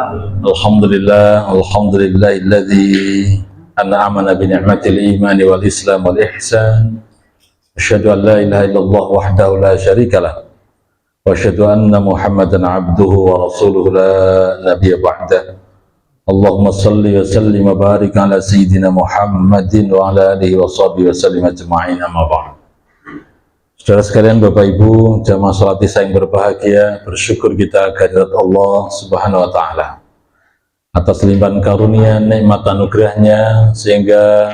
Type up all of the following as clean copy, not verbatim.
Alhamdulillahilladzi an'amana bi ni'matil imani wal islam wal ihsan. Asyhadu an la ilaha illallah wahdahu la syarikalah wa asyhadu anna Muhammadan abduhu wa rasuluhu la nabiyya ba'dah. Allahumma salli wa sallim wa barik ala sayyidina Muhammadin wa ala alihi wa sahbihi wa sallim ajma'in, amma ba'd. Saudara sekalian, Bapak Ibu, jamaah salat Isya yang berbahagia, bersyukur kita kehadirat Allah Subhanahu wa taala atas limpahan karunia, nikmat anugerahnya, sehingga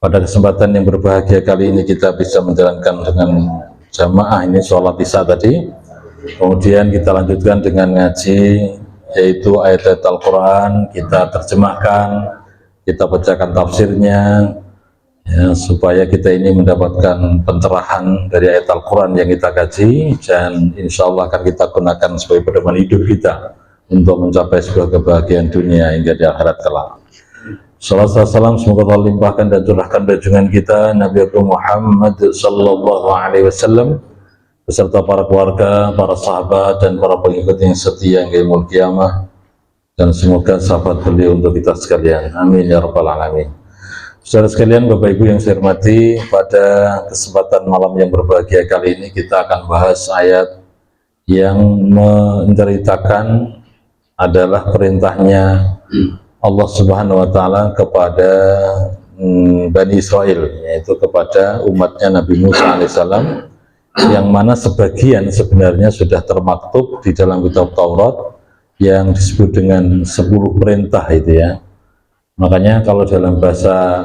pada kesempatan yang berbahagia kali ini kita bisa menjalankan dengan jamaah ini salat Isya tadi. Kemudian kita lanjutkan dengan ngaji, yaitu ayat-ayat Al-Quran, kita terjemahkan, kita bacakan tafsirnya, ya, supaya kita ini mendapatkan pencerahan dari ayat Al-Quran yang kita kaji, dan insya Allah akan kita gunakan sebagai pedoman hidup kita untuk mencapai sebuah kebahagiaan dunia hingga di akhirat kelak. Salawat dan salam semoga Allah limpahkan dan curahkan junjungan kita Nabi Muhammad sallallahu alaihi wasallam beserta para keluarga, para sahabat, dan para pengikut yang setia hingga yaumul qiyamah, dan semoga sahabat beliau untuk kita sekalian. Amin ya rabbal alamin. Saudara sekalian, Bapak Ibu yang saya hormati, pada kesempatan malam yang berbahagia kali ini kita akan bahas ayat yang menceritakan adalah perintahnya Allah Subhanahu wa taala kepada Bani Israel, yaitu kepada umatnya Nabi Musa alaihissalam, yang mana sebagian sebenarnya sudah termaktub di dalam kitab Taurat yang disebut dengan 10 perintah itu ya. Makanya kalau dalam bahasa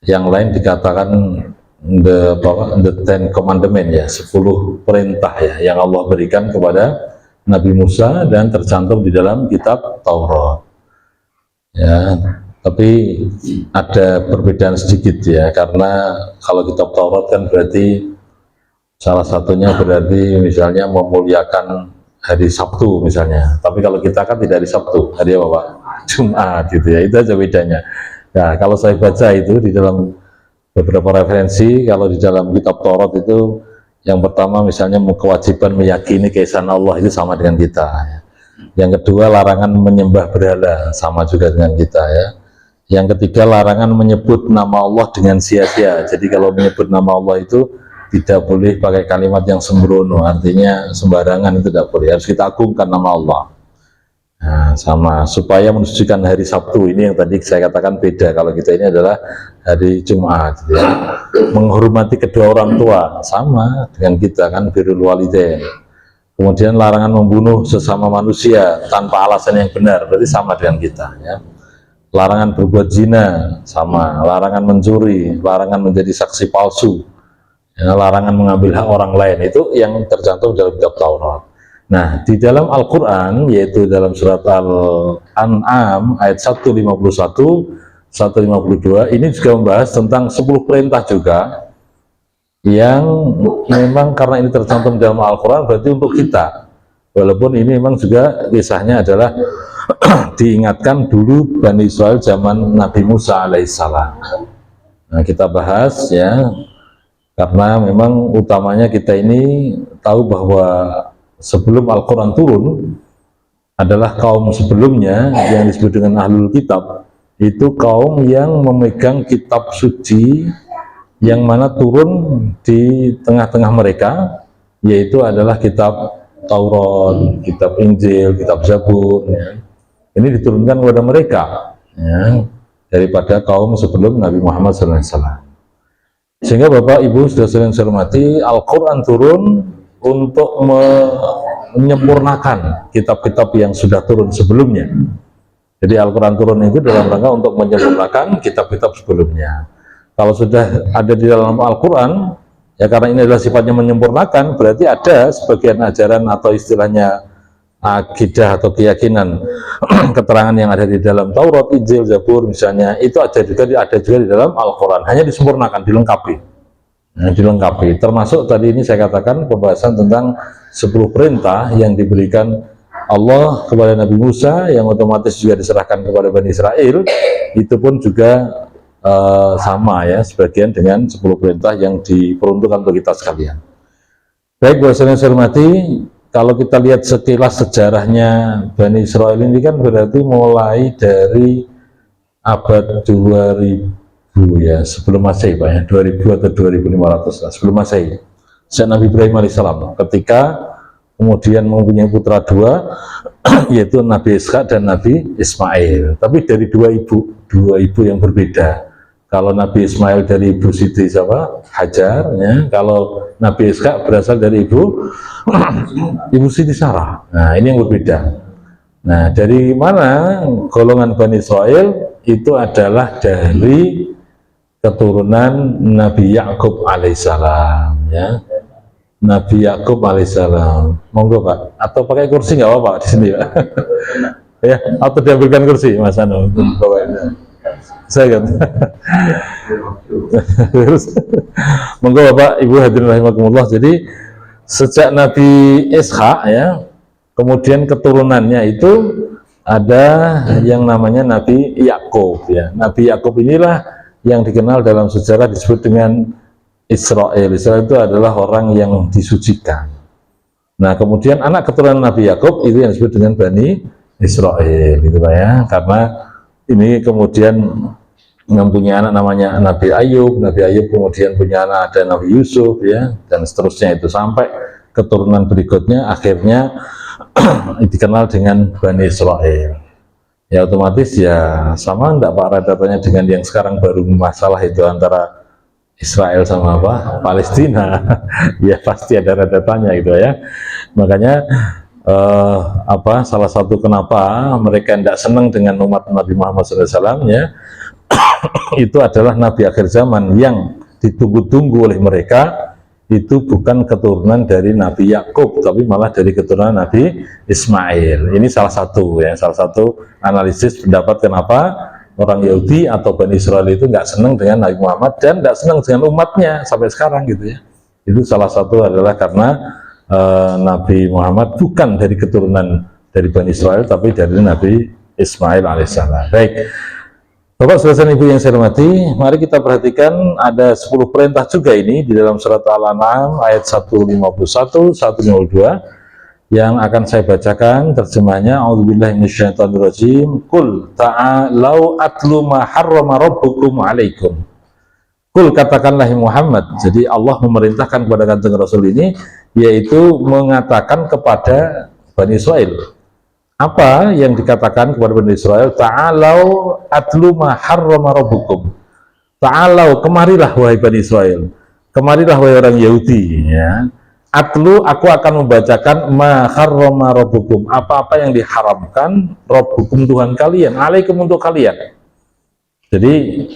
yang lain dikatakan the Ten Commandment ya, 10 perintah ya yang Allah berikan kepada Nabi Musa dan tercantum di dalam kitab Taurat. Ya, tapi ada perbedaan sedikit ya, karena kalau kitab Taurat kan berarti salah satunya berarti misalnya memuliakan hari Sabtu misalnya, tapi kalau kita kan tidak hari Sabtu, hari apa Pak? Jumat gitu ya, itu aja bedanya. Nah, kalau saya baca itu di dalam beberapa referensi, kalau di dalam kitab Taurat itu yang pertama misalnya kewajiban meyakini keesaan Allah itu sama dengan kita. Yang kedua larangan menyembah berhala, sama juga dengan kita ya. Yang ketiga larangan menyebut nama Allah dengan sia-sia. Jadi kalau menyebut nama Allah itu tidak boleh pakai kalimat yang sembrono, artinya sembarangan, itu tidak boleh, harus kita agungkan nama Allah. Nah, sama supaya menunjukkan hari Sabtu ini yang tadi saya katakan beda, kalau kita ini adalah hari Jumat gitu ya. Menghormati kedua orang tua sama dengan kita kan, birrul walidain. Kemudian larangan membunuh sesama manusia tanpa alasan yang benar, berarti sama dengan kita ya. Larangan berbuat zina sama, larangan mencuri, larangan menjadi saksi palsu ya, larangan mengambil hak orang lain, itu yang tercantum dalam kitab Taurat. Nah, di dalam Al-Quran, yaitu dalam surat Al-An'am ayat 151, 152, ini juga membahas tentang 10 perintah juga, yang memang karena ini tercantum dalam Al-Quran berarti untuk kita, walaupun ini memang juga kisahnya adalah diingatkan dulu Bani Israel zaman Nabi Musa alaihissalam. Nah, kita bahas ya, karena memang utamanya kita ini tahu bahwa sebelum Al-Quran turun adalah kaum sebelumnya yang disebut dengan Ahlul Kitab, itu kaum yang memegang kitab suci yang mana turun di tengah-tengah mereka, yaitu adalah kitab Taurat, kitab Injil, kitab Zabur ya. Ini diturunkan kepada mereka ya, daripada kaum sebelum Nabi Muhammad SAW. Sehingga Bapak Ibu sudah sering saya hormati, Al-Quran turun untuk menyempurnakan kitab-kitab yang sudah turun sebelumnya. Jadi Al-Quran turun itu dalam rangka untuk menyempurnakan kitab-kitab sebelumnya. Kalau sudah ada di dalam Al-Quran, ya karena ini adalah sifatnya menyempurnakan, berarti ada sebagian ajaran atau istilahnya akidah atau keyakinan keterangan yang ada di dalam Taurat, Injil, Zabur misalnya, itu ada juga di dalam Al-Quran, hanya disempurnakan, dilengkapi. Nah, dilengkapi, termasuk tadi ini saya katakan pembahasan tentang 10 perintah yang diberikan Allah kepada Nabi Musa, yang otomatis juga diserahkan kepada Bani Israel, itu pun juga sama ya, sebagian dengan 10 perintah yang diperuntukkan untuk kita sekalian. Baik, bahasa yang saya hormati, kalau kita lihat sekilas sejarahnya Bani Israel ini kan berarti mulai dari abad 2000 ya, sebelum Masehi Pak ya, 2000 atau 2500 lah, sebelum Masehi. Sejak Nabi Ibrahim alaihissalam, ketika kemudian mempunyai putra dua, yaitu Nabi Ishak dan Nabi Ismail. Tapi dari dua ibu yang berbeda. Kalau Nabi Ismail dari ibu Siti siapa? Hajar, ya. Kalau Nabi Ishak berasal dari ibu Siti Sarah. Nah, ini yang berbeda. Nah, dari mana golongan Bani Israel? Itu adalah dari keturunan Nabi Yakub alaihissalam, ya. Nabi Yakub alaihissalam. Monggo Pak, atau pakai kursi nggak apa-apa di sini Pak? Ya, atau diambilkan kursi Mas Anu untuk bawahnya. Saya kan. Monggo Bapak Ibu hadirin rahimakumullah. Jadi sejak Nabi Ishak ya, kemudian keturunannya itu ada yang namanya Nabi Yakub ya. Nabi Yakub inilah yang dikenal dalam sejarah disebut dengan Israel. Israel itu adalah orang yang disucikan. Nah, kemudian anak keturunan Nabi Yakub itu yang disebut dengan Bani Israel, gitu Pak ya. Karena ini kemudian mempunyai anak namanya Nabi Ayub. Nabi Ayub kemudian punya anak ada Nabi Yusuf ya, dan seterusnya itu sampai keturunan berikutnya akhirnya dikenal dengan Bani Israel. Ya otomatis ya sama enggak Pak rata-ratanya dengan yang sekarang baru masalah itu antara Israel sama apa? Palestina. Ya pasti ada rata-ratanya gitu ya. Makanya salah satu kenapa mereka tidak senang dengan umat Nabi Muhammad SAW ya, itu adalah Nabi akhir zaman yang ditunggu-tunggu oleh mereka itu bukan keturunan dari Nabi Yakub, tapi malah dari keturunan Nabi Ismail. Ini salah satu ya, salah satu analisis pendapat kenapa orang Yahudi atau Bani Israel itu nggak senang dengan Nabi Muhammad dan nggak senang dengan umatnya sampai sekarang gitu ya. Itu salah satu adalah karena Nabi Muhammad bukan dari keturunan dari Bani Israel, tapi dari Nabi Ismail alaihissalam. Baik, Bapak saudara Ibu yang saya hormati, mari kita perhatikan ada 10 perintah juga ini di dalam surat Al-An'am ayat 151, 152 yang akan saya bacakan terjemahnya. A'udzubillahi minasyaitonirrajim. Qul ta'alau atlu ma harrama rabbukum 'alaikum. Qul katakanlah Muhammad. Jadi Allah memerintahkan kepada Kanjeng Rasul ini yaitu mengatakan kepada Bani Israel. Apa yang dikatakan kepada Bani Israel? Ta'alau atlu ma harrama rabbukum. Ta'alau, kemarilah wahai Bani Israel. Kemarilah wahai orang Yahudi ya. Atlu, aku akan membacakan ma harrama rabbukum, apa-apa yang diharamkan rabbukum Tuhan kalian, alaikum untuk kalian. Jadi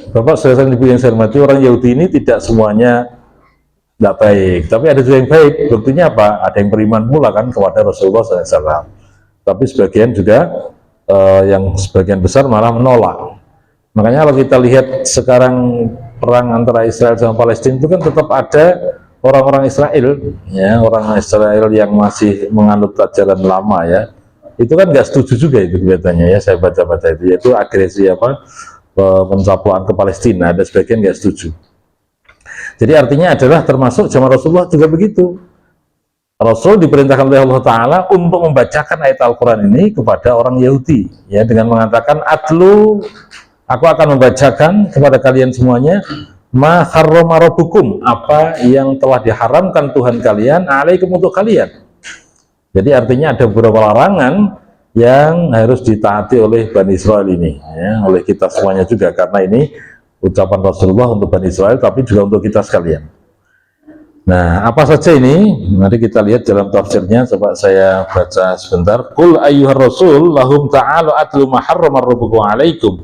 Bapak saudara Ibu yang saya hormati, orang Yahudi ini tidak semuanya tidak baik, tapi ada juga yang baik. Buktinya apa? Ada yang beriman pula kan kepada Rasulullah SAW. Tapi sebagian juga yang sebagian besar malah menolak. Makanya kalau kita lihat sekarang perang antara Israel sama Palestina itu kan tetap ada orang-orang Israel, ya, orang Israel yang masih menganut ajaran lama ya, itu kan nggak setuju juga itu kelihatannya ya, saya baca-baca itu, yaitu agresi pencabulan ke Palestina, ada sebagian nggak setuju. Jadi artinya adalah termasuk zaman Rasulullah juga begitu. Rasul diperintahkan oleh Allah Ta'ala untuk membacakan ayat Al-Quran ini kepada orang Yahudi, ya, dengan mengatakan atlu, aku akan membacakan kepada kalian semuanya ma harrama rabbukum, apa yang telah diharamkan Tuhan kalian alaikum untuk kalian. Jadi artinya ada beberapa larangan yang harus ditaati oleh Bani Israel ini ya, oleh kita semuanya juga, karena ini ucapan Rasulullah untuk Bani Israel tapi juga untuk kita sekalian. Nah, apa saja ini? Mari kita lihat dalam tafsirnya. Coba saya baca sebentar. Qul ayyuhar rasul lahum ta'alu atlu ma harrama rabbukum alaikum.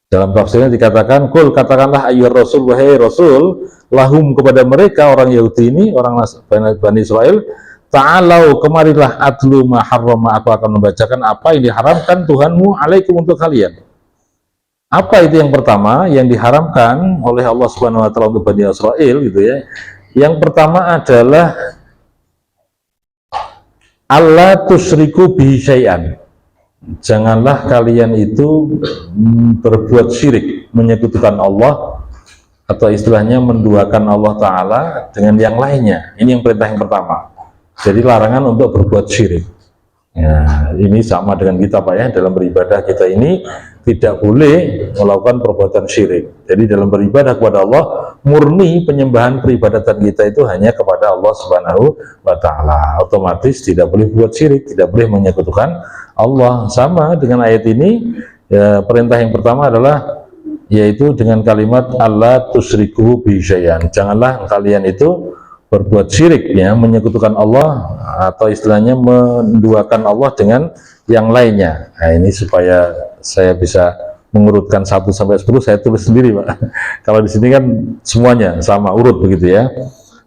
Dalam tafsirnya dikatakan, Qul katakanlah ayyuhar rasul, wahai Rasul, lahum kepada mereka orang Yahudi ini, orang Bani Israel, ta'alau kemarilah atlu ma harrama, aku akan membacakan apa yang diharamkan Tuhanmu alaikum untuk kalian. Apa itu yang pertama yang diharamkan oleh Allah Subhanahu wa taala untuk Bani Israel gitu ya. Yang pertama adalah alla tusyriku bihi syai'an. Janganlah kalian itu berbuat syirik, menyekutukan Allah, atau istilahnya menduakan Allah Ta'ala dengan yang lainnya. Ini yang perintah yang pertama. Jadi larangan untuk berbuat syirik. Ya, ini sama dengan kita Pak ya, dalam beribadah kita ini tidak boleh melakukan perbuatan syirik. Jadi dalam beribadah kepada Allah, murni penyembahan peribadatan kita itu hanya kepada Allah Subhanahu wa Ta'ala. Otomatis tidak boleh buat syirik, tidak boleh menyekutukan Allah. Sama dengan ayat ini, ya, perintah yang pertama adalah yaitu dengan kalimat Allah tusyriku bi syai'an. Janganlah kalian itu berbuat syirik, ya, menyekutukan Allah atau istilahnya menduakan Allah dengan yang lainnya. Nah, ini supaya saya bisa mengurutkan 1 sampai 10 saya tulis sendiri Pak. Kalau di sini kan semuanya sama urut begitu ya.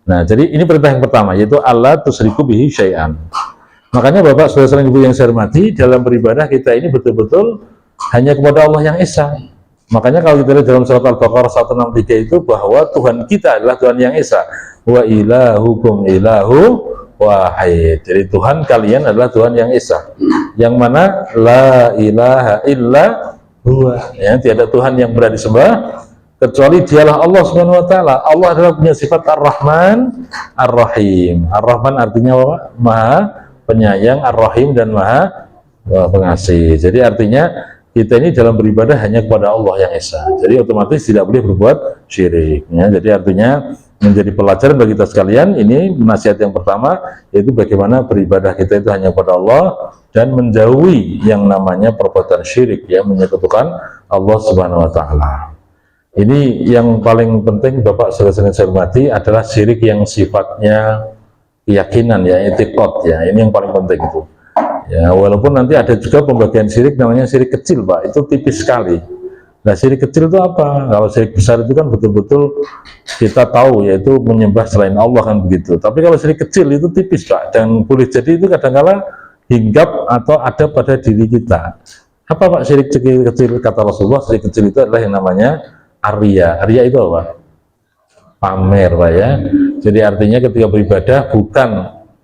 Nah, jadi ini perintah yang pertama yaitu Allah tusyriku bihi syai'an. Makanya Bapak Saudara Ibu yang saya hormati, dalam beribadah kita ini betul-betul hanya kepada Allah yang Esa. Makanya kalau kita lihat dalam surat Al-Baqarah 163 itu bahwa Tuhan kita adalah Tuhan yang Esa. Wa ilahukum ilahu wahid. Jadi Tuhan kalian adalah Tuhan yang Esa. Yang mana la ilaha illa huwa. Ya, tiada Tuhan yang berhak disembah kecuali dialah Allah Subhanahu wa Ta'ala. Allah adalah punya sifat Ar-Rahman, Ar-Rahim. Ar-Rahman artinya apa? Maha penyayang, Ar-Rahim dan Maha pengasih. Jadi artinya kita ini dalam beribadah hanya kepada Allah yang Esa. Jadi otomatis tidak boleh berbuat syirik. Ya, jadi artinya menjadi pelajaran bagi kita sekalian, ini nasihat yang pertama yaitu bagaimana beribadah kita itu hanya kepada Allah dan menjauhi yang namanya perbuatan syirik, ya, menyekutukan Allah Subhanahu wa Ta'ala. Ini yang paling penting Bapak Saudara saya hormati adalah syirik yang sifatnya keyakinan, ya, i'tiqad, ya. Ini yang paling penting itu. Ya, walaupun nanti ada juga pembagian syirik namanya syirik kecil Pak, itu tipis sekali. Nah, syirik kecil itu apa? Kalau syirik besar itu kan betul-betul kita tahu, yaitu menyembah selain Allah kan begitu. Tapi kalau syirik kecil itu tipis Pak, dan boleh jadi itu kadang-kala hinggap atau ada pada diri kita. Apa Pak syirik kecil? Kata Rasulullah, syirik kecil itu adalah yang namanya arya. Arya itu apa? Pamer Pak ya. Jadi artinya ketika beribadah bukan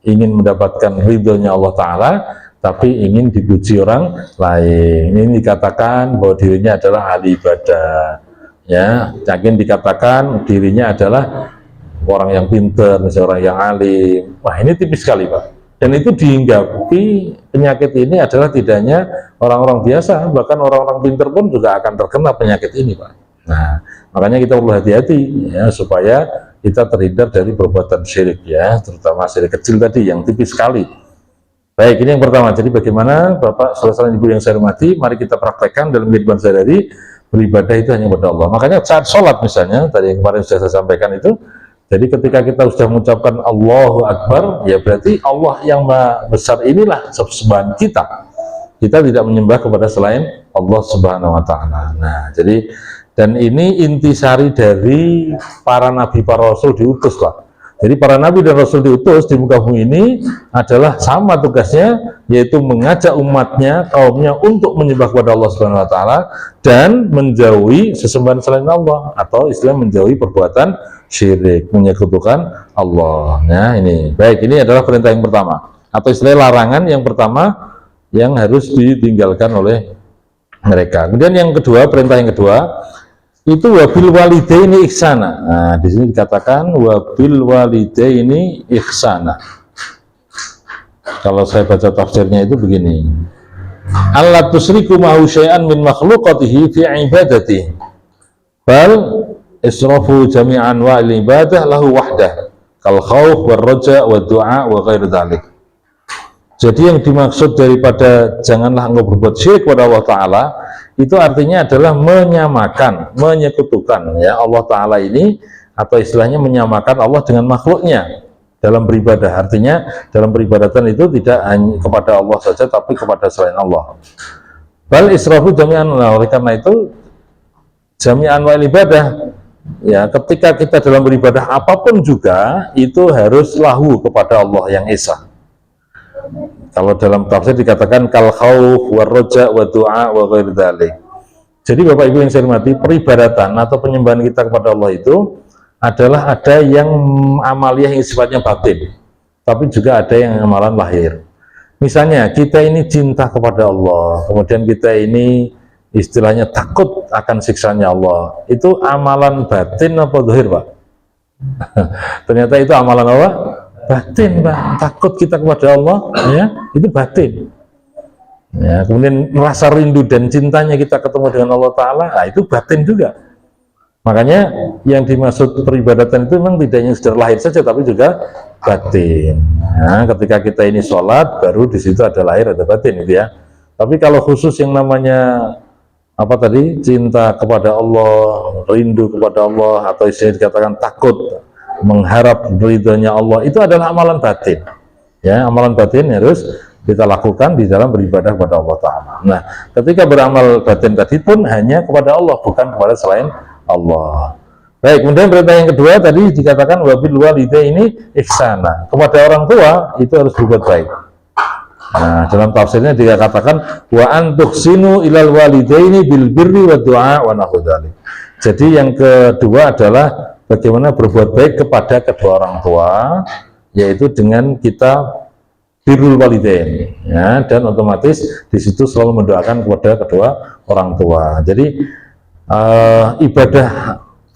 ingin mendapatkan ridhonya Allah Ta'ala, tapi ingin dipuji orang lain. Ini dikatakan bahwa dirinya adalah ahli ibadah, ya. Yakin dikatakan dirinya adalah orang yang pintar, misalnya orang yang alim. Wah, ini tipis sekali Pak. Dan itu dihinggapi penyakit ini adalah tidak hanya orang-orang biasa, bahkan orang-orang pintar pun juga akan terkena penyakit ini Pak. Nah, makanya kita perlu hati-hati, ya, supaya kita terhindar dari perbuatan syirik, ya, terutama syirik kecil tadi yang tipis sekali. Baik, ini yang pertama. Jadi bagaimana Bapak Saudara Ibu yang saya hormati, mari kita praktekkan dalam kehidupan sehari-hari, beribadah itu hanya kepada Allah. Makanya saat sholat misalnya, tadi yang kemarin sudah saya sampaikan itu, jadi ketika kita sudah mengucapkan Allahu Akbar, ya berarti Allah yang Maha Besar inilah sembahan kita. Kita tidak menyembah kepada selain Allah Subhanahu wa Ta'ala. Nah, jadi dan ini intisari dari para nabi, para rasul diutus Pak. Jadi para nabi dan rasul diutus di muka bumi ini adalah sama tugasnya, yaitu mengajak umatnya, kaumnya untuk menyembah kepada Allah Subhanahu wa Ta'ala dan menjauhi sesembahan selain Allah, atau istilah menjauhi perbuatan syirik, menyekutukan Allah. Nah, ini baik, ini adalah perintah yang pertama, atau istilah larangan yang pertama yang harus ditinggalkan oleh mereka. Kemudian yang kedua, perintah yang kedua itu wabil walidaini ihsana. Nah, di sini dikatakan wabil walidaini ihsana. Kalau saya baca tafsirnya itu begini. Allah tusriku ma'hu syai'an min makhluqatihi fi ibadatihi. Bal israfu jami'an wa ibadah lahu wahdah. Kal khawf wal raja wa du'a wa ghair dzalik. Jadi yang dimaksud daripada janganlah engkau berbuat syirik kepada Allah Ta'ala, itu artinya adalah menyamakan, menyekutukan, ya, Allah Ta'ala ini, atau istilahnya menyamakan Allah dengan makhluknya dalam beribadah. Artinya dalam peribadatan itu tidak hanya kepada Allah saja, tapi kepada selain Allah. Bal israfu jami'an. Nah, oleh karena itu jami'an wal ibadah, ya, ketika kita dalam beribadah apapun juga itu harus lahu kepada Allah yang Esa. Kalau dalam tafsir dikatakan kal khauf war raja wa du'a wa ghair dzalik. Jadi Bapak Ibu yang saya hormati, peribadatan atau penyembahan kita kepada Allah itu adalah ada yang amaliyah yang sifatnya batin, tapi juga ada yang amalan lahir. Misalnya kita ini cinta kepada Allah, kemudian kita ini istilahnya takut akan siksanya Allah. Itu amalan batin apa zahir Pak? Ternyata itu amalan apa? batin, Pak. Takut kita kepada Allah, ya, itu batin. Ya, kemudian rasa rindu dan cintanya kita ketemu dengan Allah Ta'ala, nah, itu batin juga. Makanya yang dimaksud peribadatan itu memang tidak hanya secara lahir saja, tapi juga batin. Nah, ketika kita ini sholat, baru di situ ada lahir, ada batin, gitu ya. Tapi kalau khusus yang namanya apa tadi, cinta kepada Allah, rindu kepada Allah, atau istilah dikatakan takut, mengharap ridhonya Allah, itu adalah amalan batin. Ya, amalan batin harus kita lakukan di dalam beribadah kepada Allah Ta'ala. Nah, ketika beramal batin tadi pun hanya kepada Allah, bukan kepada selain Allah. Baik, kemudian perintah yang kedua tadi dikatakan wabil walidaini ihsana. Kepada orang tua itu harus berbuat baik. Nah, dalam tafsirnya dikatakan wa an tuhsinu ilal walidaini bil birri wa du'a wa nahwu dzalik. Jadi yang kedua adalah bagaimana berbuat baik kepada kedua orang tua, yaitu dengan kita birrul walidain, ya, dan otomatis di situ selalu mendoakan kepada kedua orang tua. Jadi ibadah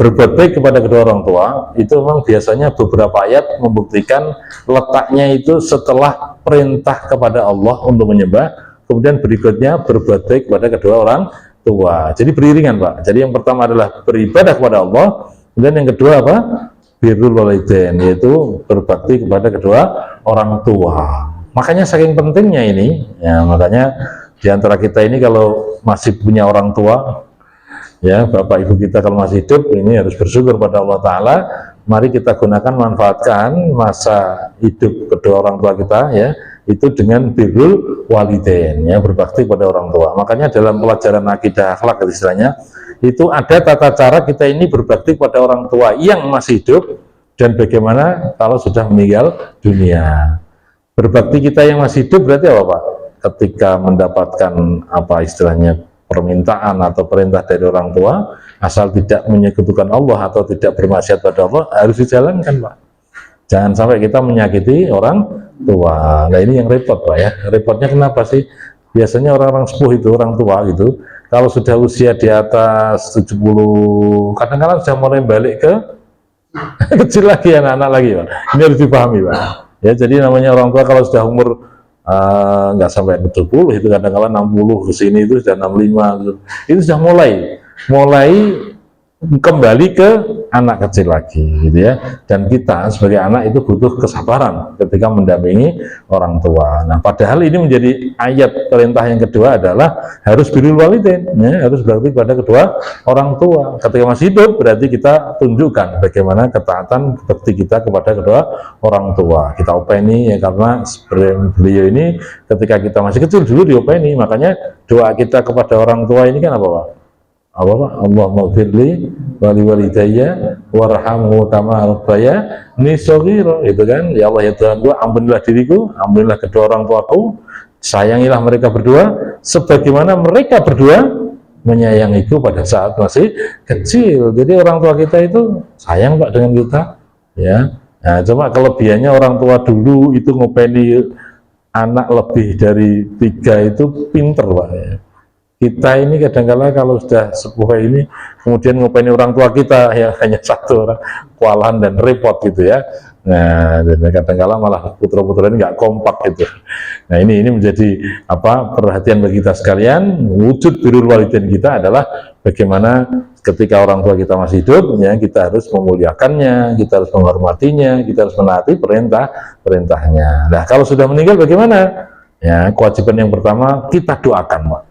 berbuat baik kepada kedua orang tua itu memang biasanya beberapa ayat membuktikan letaknya itu setelah perintah kepada Allah untuk menyembah, kemudian berikutnya berbuat baik kepada kedua orang tua. Jadi beriringan, Pak. Jadi yang pertama adalah beribadah kepada Allah, kemudian yang kedua apa? Birrul walidain, yaitu berbakti kepada kedua orang tua. Makanya saking pentingnya ini, ya, makanya diantara kita ini kalau masih punya orang tua, ya, bapak ibu kita kalau masih hidup, ini harus bersyukur pada Allah Ta'ala. Mari kita gunakan, manfaatkan masa hidup kedua orang tua kita, ya, itu dengan birrul walidain, ya, berbakti pada orang tua. Makanya dalam pelajaran akidah akhlak istilahnya, itu ada tata cara kita ini berbakti kepada orang tua yang masih hidup dan bagaimana kalau sudah meninggal dunia. Berbakti kita yang masih hidup berarti apa, Pak? Ketika mendapatkan apa istilahnya permintaan atau perintah dari orang tua, asal tidak menyekutukan Allah atau tidak bermaksiat pada Allah, harus dijalankan, Pak. Jangan sampai kita menyakiti orang tua. Nah, ini yang repot, Pak, ya. Repotnya kenapa sih? Biasanya orang-orang sepuh itu, orang tua gitu, kalau sudah usia di atas 70, kadang-kadang sudah mulai balik ke kecil lagi, anak-anak lagi, Pak. Ini harus dipahami, Pak. Ya, jadi namanya orang tua kalau sudah umur nggak sampai 70, itu kadang-kadang 60 ke sini itu sudah 65 gitu. Itu sudah mulai kembali ke anak kecil lagi, gitu ya. Dan kita sebagai anak itu butuh kesabaran ketika mendampingi orang tua. Nah, padahal ini menjadi ayat perintah yang kedua adalah harus birrul walidain, ya, harus berbakti pada kedua orang tua. Ketika masih hidup berarti kita tunjukkan bagaimana ketaatan bakti kita kepada kedua orang tua. Kita openi, ya, karena beliau ini ketika kita masih kecil dulu diopeni, makanya doa kita kepada orang tua ini kan apa, Pak? Allahumma firli wali walidayya warhamhu kama rabbayani shaghira, itu kan, ya Allah ya Tuhan gua, ampunilah diriku, ampunilah kedua orang tuaku, sayangilah mereka berdua sebagaimana mereka berdua menyayangiku pada saat masih kecil. Jadi orang tua kita itu sayang, Pak, dengan kita, ya. Nah, cuma kelebihannya orang tua dulu itu ngopeni anak lebih dari 3 itu pinter, Pak, ya. Kita ini kadang-kadang kalau sudah sepuh ini kemudian ngopeni orang tua kita yang hanya 1 orang, kewalahan dan repot gitu, ya. Nah, kadang-kadang malah putra-putra ini nggak kompak gitu. Nah, ini menjadi apa perhatian bagi kita sekalian. Wujud birrul walidain kita adalah bagaimana ketika orang tua kita masih hidup, ya, kita harus memuliakannya, kita harus menghormatinya, kita harus menaati perintahnya. Nah, kalau sudah meninggal bagaimana? Ya, kewajiban yang pertama kita doakan, Pak.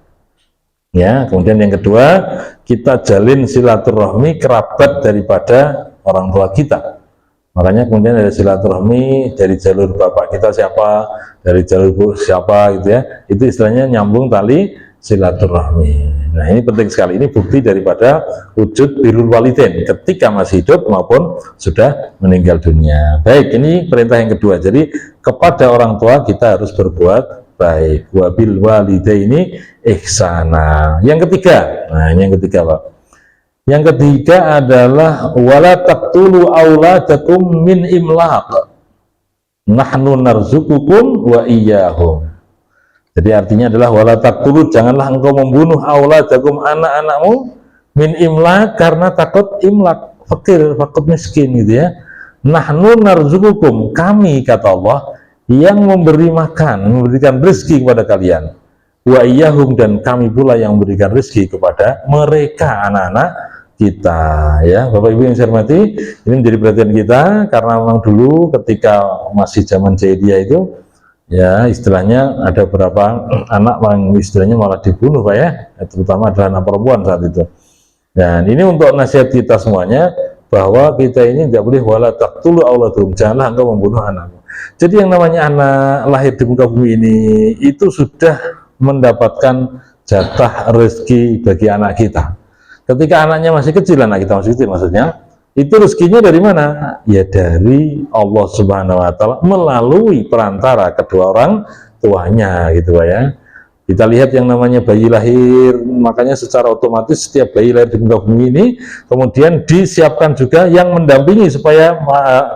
Ya, kemudian yang kedua kita jalin silaturahmi kerabat daripada orang tua kita. Makanya kemudian ada silaturahmi dari jalur bapak kita siapa, dari jalur ibu siapa, gitu ya. Itu istilahnya nyambung tali silaturahmi. Nah, ini penting sekali. Ini bukti daripada wujud birrul walidain ketika masih hidup maupun sudah meninggal dunia. Baik, ini perintah yang kedua. Jadi kepada orang tua kita harus berbuat baik. Wabil walidaini ihsana. Yang ketiga, nah ini yang ketiga, Pak. Yang ketiga adalah wala taqtulu auladakum min imlaq. Nahnu narzuqukum wa iyyahum. Jadi artinya adalah wala taqtulu, janganlah engkau membunuh auladakum, anak-anakmu, min imlaq, karena takut imlaq, fakir, takut miskin, gitu ya. Nahnu narzukukum, kami kata Allah yang memberi makan, memberikan rezeki kepada kalian. Wa iyyahum, dan kami pula yang memberikan rezeki kepada mereka, anak-anak kita. Ya, Bapak Ibu yang saya hormati, ini menjadi perhatian kita karena memang dulu ketika masih zaman jahiliyah itu, ya istilahnya ada beberapa anak yang istilahnya malah dibunuh, Pak ya, terutama adalah anak perempuan saat itu. Dan ini untuk nasihat kita semuanya, bahwa kita ini tidak boleh wala taqtulu auladukum, janganlah engkau membunuh anakmu. Jadi yang namanya anak lahir di muka bumi ini itu sudah mendapatkan jatah rezeki bagi anak kita. Ketika anaknya masih kecil, anak kita masih kecil maksudnya, itu rezekinya dari mana? Ya dari Allah Subhanahu wa taala melalui perantara kedua orang tuanya, gitu Pak ya. Kita lihat yang namanya bayi lahir, makanya secara otomatis setiap bayi lahir di muka bumi ini kemudian disiapkan juga yang mendampingi supaya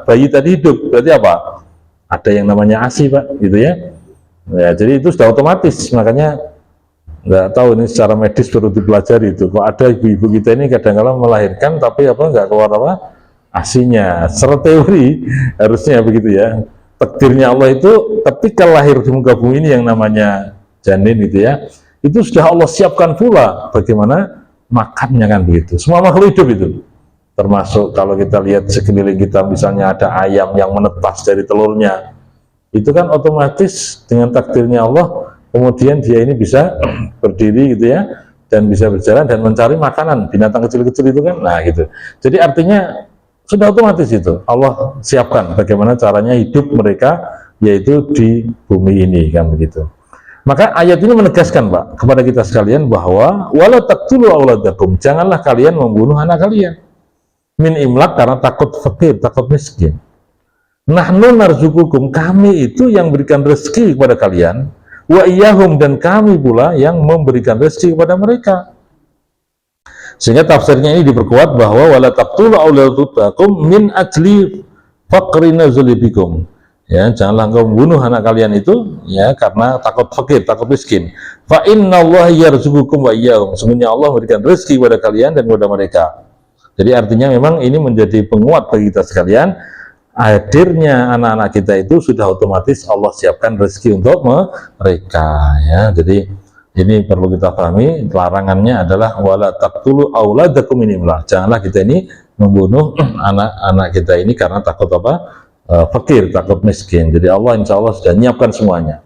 bayi tadi hidup. Berarti apa? Ada yang namanya ASI, Pak, gitu ya. Ya, jadi itu sudah otomatis, makanya nggak tahu ini secara medis perlu dipelajari itu. Kok ada ibu-ibu kita ini kadang-kadang melahirkan tapi apa nggak keluar apa ASI-nya. Secara teori harusnya begitu ya. Takdirnya Allah itu ketika lahir di muka bumi ini yang namanya janin gitu ya, itu sudah Allah siapkan pula bagaimana makannya kan begitu. Semua makhluk hidup itu, termasuk kalau kita lihat sekeliling kita misalnya ada ayam yang menetas dari telurnya, itu kan otomatis dengan takdirnya Allah kemudian dia ini bisa berdiri gitu ya, dan bisa berjalan dan mencari makanan binatang kecil-kecil itu kan. Nah gitu, jadi artinya sudah otomatis itu Allah siapkan bagaimana caranya hidup mereka, yaitu di bumi ini kan begitu. Maka ayat ini menegaskan, Pak, kepada kita sekalian bahwa wala taqtulu auladakum, janganlah kalian membunuh anak kalian. Min imlak, karena takut fakir, takut miskin. Nahnu narzukukum, kami itu yang berikan rezeki kepada kalian. Wa iyyahum, dan kami pula yang memberikan rezeki kepada mereka. Sehingga tafsirnya ini diperkuat bahwa wala taqtulu auladakum min ajli faqri nazulibikum. Ya, janganlah engkau membunuh anak kalian itu ya karena takut fakir, takut miskin. Fa innallaha yarzuqukum wa iyyahum, sesungguhnya Allah memberikan rezeki kepada kalian dan kepada mereka. Jadi artinya memang ini menjadi penguat bagi kita sekalian, hadirnya anak-anak kita itu sudah otomatis Allah siapkan rezeki untuk mereka ya. Jadi ini perlu kita pahami, larangannya adalah wala taqtulu auladakum min imlaq, janganlah kita ini membunuh anak-anak kita ini karena takut apa? Fakir, takut miskin. Jadi Allah insya Allah sudah menyiapkan semuanya.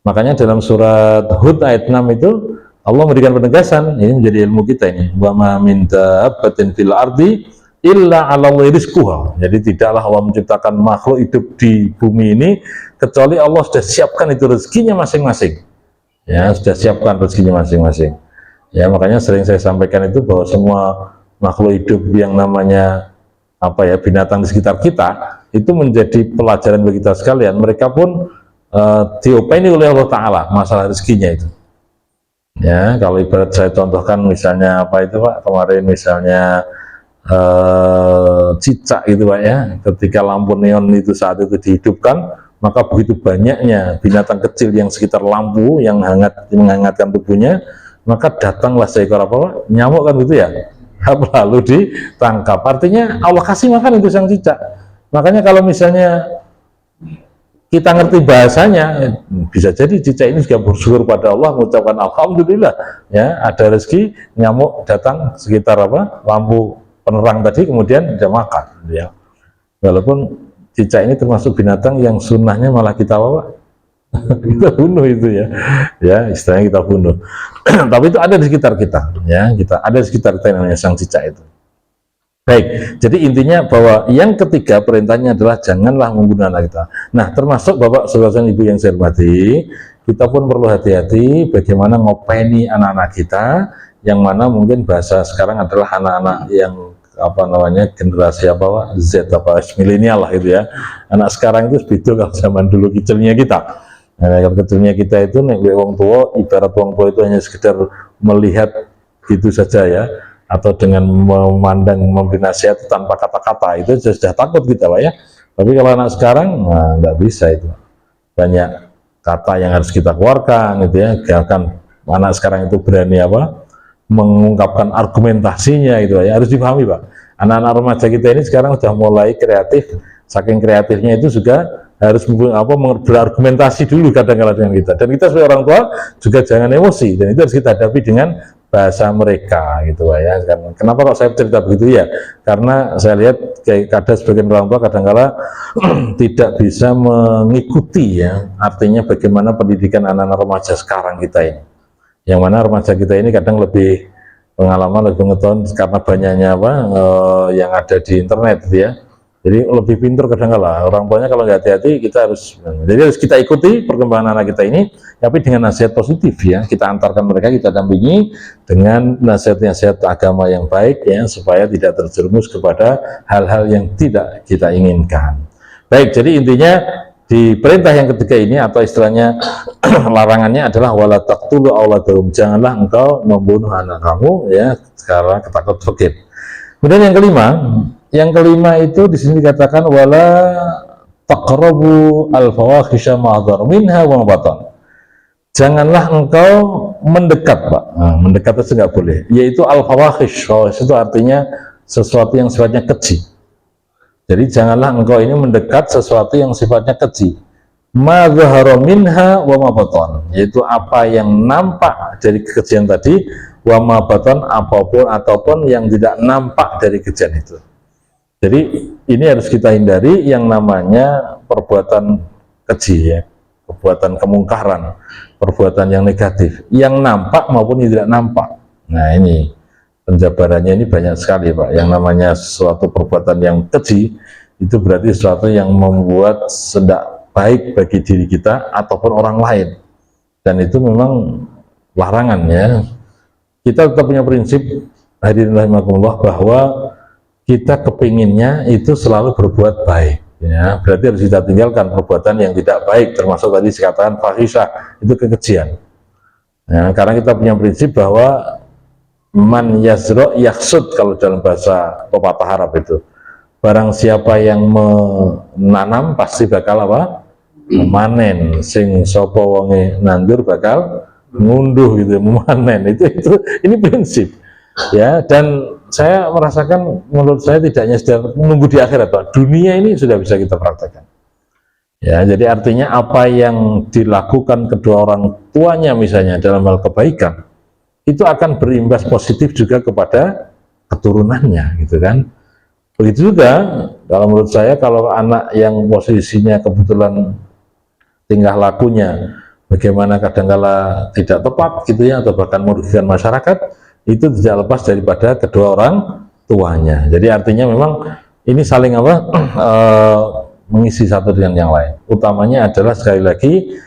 Makanya dalam surat Hud ayat 6 itu Allah memberikan penegasan, ini menjadi ilmu kita ini, wa ma min dabbatin fil ardi illa 'alallahi rizquha. Jadi tidaklah Allah menciptakan makhluk hidup di bumi ini kecuali Allah sudah siapkan itu rezekinya masing-masing. Ya, sudah siapkan rezekinya masing-masing. Ya, makanya sering saya sampaikan itu bahwa semua makhluk hidup yang namanya apa ya, binatang di sekitar kita itu menjadi pelajaran bagi kita sekalian. Mereka pun diopeni oleh Allah Ta'ala masalah rezekinya itu ya. Kalau ibarat saya contohkan misalnya apa itu Pak, kemarin misalnya cicak gitu Pak ya, ketika lampu neon itu saat itu dihidupkan, maka begitu banyaknya binatang kecil yang sekitar lampu yang menghangatkan tubuhnya, maka datanglah seekor apa Pak, nyamuk kan gitu ya, lalu ditangkap. Artinya Allah kasih makan itu sang cicak. Makanya kalau misalnya kita ngerti bahasanya, bisa jadi cicak ini juga bersyukur pada Allah, mengucapkan alhamdulillah ya, ada rezeki, nyamuk datang sekitar apa lampu penerang tadi, kemudian dia makan ya. Walaupun cicak ini termasuk binatang yang sunnahnya malah kita apa kita bunuh itu ya, ya istilahnya kita bunuh. Tapi itu ada di sekitar kita ya, kita ada di sekitar kita yang namanya sang cicak itu. Baik, jadi intinya bahwa yang ketiga perintahnya adalah janganlah membunuh anak kita. Nah, termasuk Bapak, Saudara, Ibu yang saya hormati, kita pun perlu hati-hati bagaimana ngopeni anak-anak kita, yang mana mungkin bahasa sekarang adalah anak-anak yang apa namanya generasi apa Pak? Z apa milenial lah itu ya. Anak sekarang itu beda kalau zaman dulu kecilnya kita. Nah, kalau kecilnya kita itu nek wong tua, ibarat wong tua itu hanya sekedar melihat itu saja ya, atau dengan memandang, memberi nasihat tanpa kata-kata, itu sudah takut kita Pak ya. Tapi kalau anak sekarang, nah, nggak bisa itu. Banyak kata yang harus kita keluarkan gitu ya. Bahkan anak sekarang itu berani apa? Mengungkapkan argumentasinya itu ya. Harus dipahami Pak. Anak-anak remaja kita ini sekarang sudah mulai kreatif saking kreatifnya itu juga harus berargumentasi dulu kadang-kadang dengan kita, dan kita sebagai orang tua juga jangan emosi, dan itu harus kita hadapi dengan bahasa mereka gitu ya. Kenapa kok saya cerita begitu ya? Karena saya lihat kayak ada sebagian orang tua kadang-kala tidak bisa mengikuti ya, artinya bagaimana pendidikan anak-anak remaja sekarang kita ini. Yang mana remaja kita ini kadang lebih pengalaman, lebih pengetahuan karena banyaknya yang ada di internet gitu ya. Jadi lebih pintar kadang-kala orang tuanya, kalau nggak hati-hati kita harus, jadi harus kita ikuti perkembangan anak kita ini, tapi dengan nasihat positif ya, kita antarkan mereka, kita dampingi dengan nasihat-nasihat agama yang baik ya, supaya tidak terjerumus kepada hal-hal yang tidak kita inginkan. Baik, jadi intinya di perintah yang ketiga ini, atau istilahnya larangannya adalah wala taqtulu auladakum, janganlah engkau membunuh anak kamu ya karena ketakut fakir. Kemudian yang kelima itu di sini dikatakan wala taqrabu al-fawahisha ma dhar minha wa batan. Janganlah engkau mendekat, Pak. Nah, mendekat itu nggak boleh, yaitu al-fawahish. Fawahish itu artinya sesuatu yang sifatnya keji. Jadi janganlah engkau ini mendekat sesuatu yang sifatnya keji. Ma dhahara minha wa ma batan, yaitu apa yang nampak dari kekejian tadi, wa ma batan, ataupun yang tidak nampak dari kekejian itu. Jadi ini harus kita hindari yang namanya perbuatan keji ya, perbuatan kemungkaran, perbuatan yang negatif, yang nampak maupun yang tidak nampak. Nah ini penjabarannya ini banyak sekali Pak. Yang namanya suatu perbuatan yang keji itu berarti sesuatu yang membuat tidak baik bagi diri kita ataupun orang lain, dan itu memang larangan ya. Kita tetap punya prinsip, hadirin rahimakumullah, bahwa kita kepinginnya itu selalu berbuat baik ya, berarti harus kita tinggalkan perbuatan yang tidak baik, termasuk tadi dikatakan fahisyah, itu kekejian ya, karena kita punya prinsip bahwa man yazro yaksud, kalau dalam bahasa pepatah Arab itu, barang siapa yang menanam pasti bakal apa? Memanen. Sing sopo wonge nandur bakal ngunduh gitu, memanen. Itu ini prinsip ya, dan saya merasakan, menurut saya tidak hanya sudah menunggu di akhirat Pak, dunia ini sudah bisa kita praktekkan ya. Jadi artinya apa yang dilakukan kedua orang tuanya misalnya dalam hal kebaikan, itu akan berimbas positif juga kepada keturunannya gitu kan. Begitu juga kalau menurut saya, kalau anak yang posisinya kebetulan tingkah lakunya bagaimana kadangkala tidak tepat gitu ya, atau bahkan merugikan masyarakat, itu tidak lepas daripada kedua orang tuanya. Jadi artinya memang ini saling mengisi satu dengan yang lain. Utamanya adalah sekali lagi,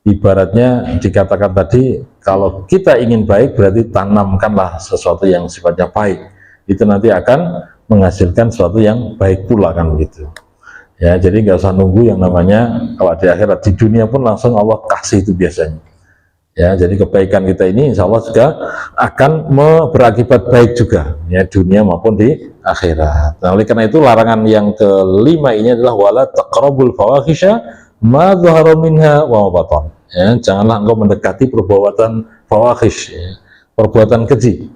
ibaratnya dikatakan tadi, kalau kita ingin baik berarti tanamkanlah sesuatu yang sifatnya baik, itu nanti akan menghasilkan sesuatu yang baik pula kan begitu ya. Jadi nggak usah nunggu yang namanya kalau di akhirat, di dunia pun langsung Allah kasih itu biasanya ya. Jadi kebaikan kita ini insya Allah juga akan berakibat baik juga ya, dunia maupun di akhirat. Nah, oleh karena itu larangan yang kelima ini adalah wala taqrabul fawahisha ma dhahara minha wa ma batan ya, janganlah engkau mendekati perbuatan fawahish ya, perbuatan keji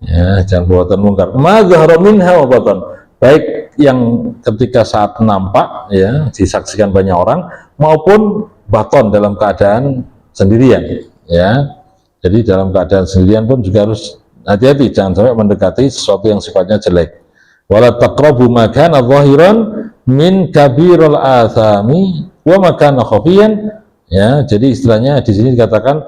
ya, jangan perbuatan mungkar, ma dhahara minha wa batan, baik yang ketika saat nampak ya, disaksikan banyak orang, maupun baton dalam keadaan sendirian ya. Jadi dalam keadaan sendirian pun juga harus hati-hati, jangan sampai mendekati sesuatu yang sifatnya jelek. Wala taqrabu ma kana zahiran min kabirul athami wa ma kana khafiyan ya. Jadi istilahnya di sini dikatakan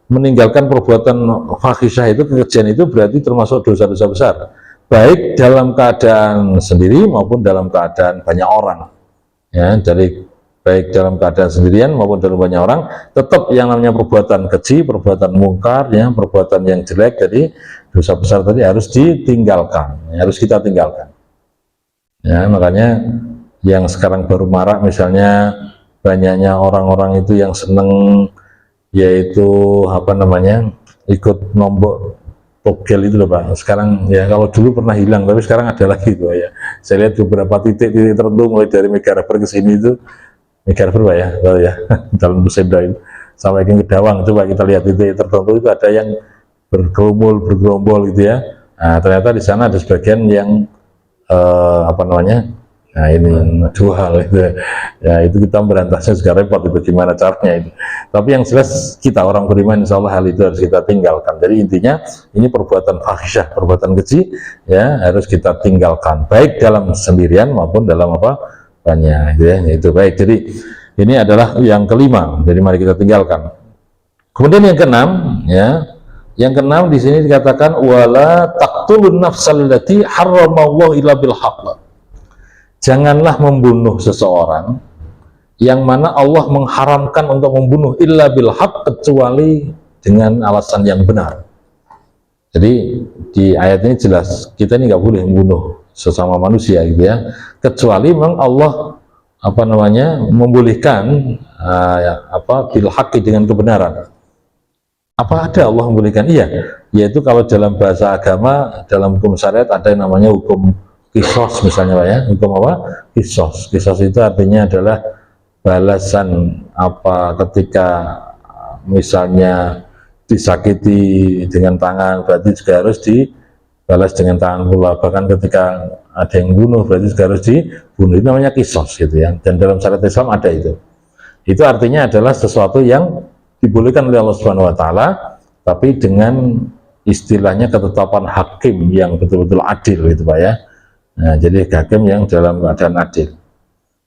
meninggalkan perbuatan fahisyah itu, kekejian itu berarti termasuk dosa-dosa besar, baik dalam keadaan sendiri maupun dalam keadaan banyak orang ya. Jadi baik dalam keadaan sendirian maupun dalam banyak orang, tetap yang namanya perbuatan keji, perbuatan mungkar ya, perbuatan yang jelek, jadi dosa besar tadi harus ditinggalkan ya, harus kita tinggalkan ya. Makanya yang sekarang baru marak misalnya, banyaknya orang-orang itu yang seneng yaitu apa namanya, ikut nombok togel itu loh Pak. Sekarang ya, kalau dulu pernah hilang tapi sekarang ada lagi tuh ya. Saya lihat beberapa titik-titik tertentu mulai dari Megareper ke sini itu, Megareper Pak ya, kalau ya dalam Pusenda itu sampai ke Kedawang, coba kita lihat titik tertentu itu ada yang bergerombol gitu ya. Nah, ternyata di sana ada sebagian yang apa namanya, Nah ini dua hal itu, ya itu kita berantasnya juga repot itu gimana caranya itu. Tapi yang jelas kita orang beriman insya Allah hal itu harus kita tinggalkan. Jadi intinya ini perbuatan fahisyah, perbuatan keji ya harus kita tinggalkan, baik dalam sendirian maupun dalam apa banyak, ya itu baik. Jadi ini adalah yang kelima. Jadi mari kita tinggalkan. Kemudian yang keenam, ya yang keenam di sini dikatakan wala taqtulun nafsal lati harramallahu illa bil haqq. Janganlah membunuh seseorang yang mana Allah mengharamkan untuk membunuh illa bil haq, kecuali dengan alasan yang benar. Jadi di ayat ini jelas kita ini nggak boleh membunuh sesama manusia gitu ya, kecuali memang Allah apa namanya membolehkan bil haqi, dengan kebenaran. Apa ada Allah membolehkan? Iya, yaitu kalau dalam bahasa agama, dalam hukum syariat ada yang namanya hukum kisos misalnya Pak ya, hukum apa? Kisos. Kisos itu artinya adalah balasan apa ketika misalnya disakiti dengan tangan, berarti juga harus dibalas dengan tangan pula. Bahkan ketika ada yang bunuh, berarti juga harus dibunuh. Itu namanya kisos gitu ya. Dan dalam syariat Islam ada itu. Itu artinya adalah sesuatu yang dibolehkan oleh Allah Subhanahu wa taala, tapi dengan istilahnya ketetapan hakim yang betul-betul adil gitu Pak ya. Nah, jadi hakim yang dalam keadaan adil.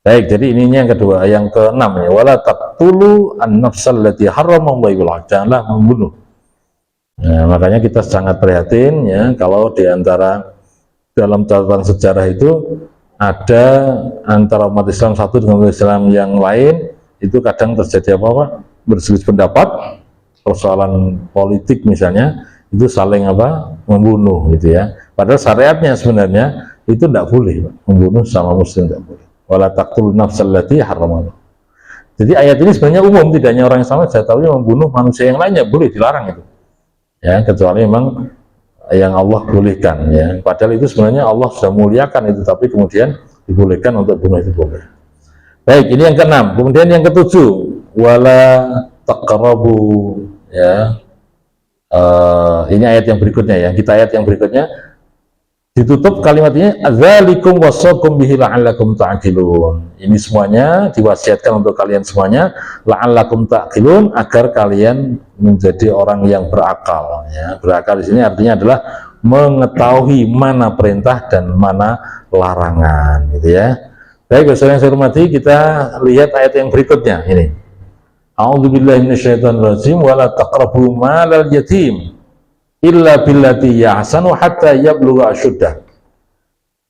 Baik, jadi ininya yang kedua, yang keenam ya, wala taqtulu an-nafsal lati harramallahu bil haqq, janganlah membunuh. Nah, makanya kita sangat prihatin ya kalau di antara dalam catatan sejarah itu ada antara umat Islam satu dengan umat Islam yang lain itu kadang terjadi apa berselisih pendapat, persoalan politik misalnya, itu saling membunuh gitu ya. Padahal syariatnya sebenarnya itu tidak boleh membunuh sama muslim, tidak boleh. Wala taqtulun nafsal lati harramallahu. Jadi ayat ini sebenarnya umum, tidak hanya orang Islam saja, tapi membunuh manusia yang lainnya boleh, dilarang itu. Ya, kecuali memang yang Allah bolehkan ya. Padahal itu sebenarnya Allah sudah muliakan itu, tapi kemudian dibolehkan untuk bunuh itu boleh. Baik, ini yang keenam. Kemudian yang ketujuh, wala taqrabu ya. Ini ayat yang berikutnya ya. Kita ayat yang berikutnya ditutup kalimatnya dzalikum wasaqum bihi la'allakum ta'qilun. Ini semuanya diwasiatkan untuk kalian semuanya la'allakum ta'qilun, agar kalian menjadi orang yang berakal ya. Berakal di sini artinya adalah mengetahui mana perintah dan mana larangan gitu ya. Baik, saudara yang saya hormati, kita lihat ayat yang berikutnya ini. A'udzubillahi minasyaitonirrajim wala taqrabu malal yatim illa billati yahsanu hatta yablugha asyuddah.